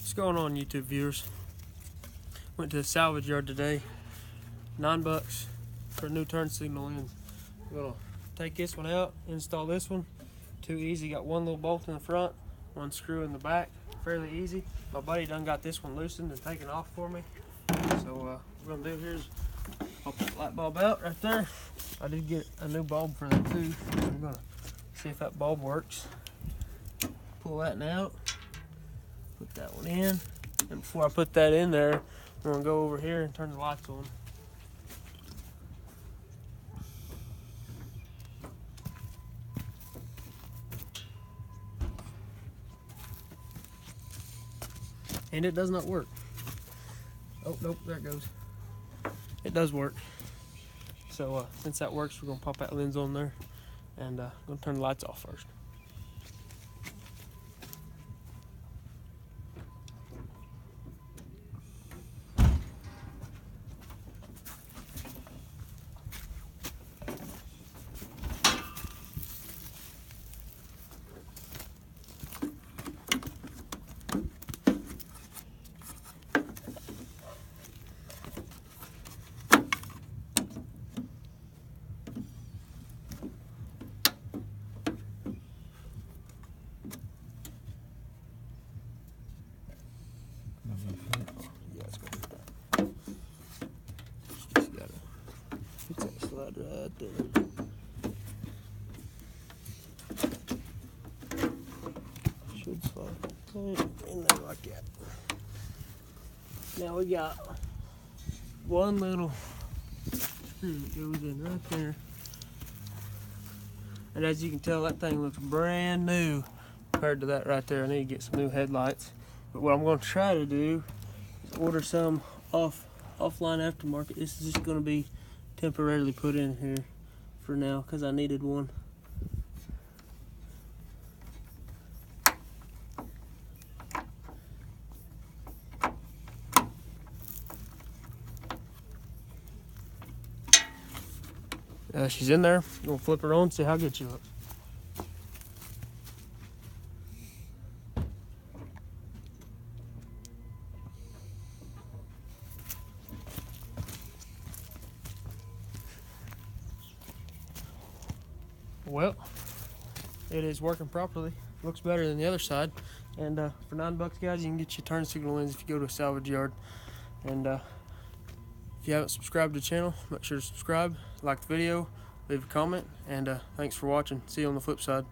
What's going on, YouTube viewers? Went to the salvage yard today. $9 for a new turn signal in. I'm gonna take this one out, install this one. Too easy. Got one little bolt in the front, one screw in the back. Fairly easy. My buddy done got this one loosened and taken off for me. So what we're gonna do here is pop that light bulb out right there. I did get a new bulb for that too. I'm gonna see if that bulb works. Pull that out. Put that one in. And before I put that in there, I'm gonna go over here and turn the lights on. And it does not work. Oh, nope, there it goes. It does work. So since that works, we're gonna pop that lens on there and gonna turn the lights off first. Yeah, it's gonna be that. Just gotta fix that slide right there. Should slide right in there like that. Now we got one little screw that goes in right there. And as you can tell, that thing looks brand new compared to that right there. I need to get some new headlights. But what I'm going to try to do is order some offline aftermarket. This is just going to be temporarily put in here for now because I needed one. She's in there. We'll flip her on, see how good she looks. Well, it is working properly. Looks better than the other side. And for $9, guys, you can get your turn signal lens if you go to a salvage yard. And if you haven't subscribed to the channel, make sure to subscribe, like the video, leave a comment, and thanks for watching. See you on the flip side.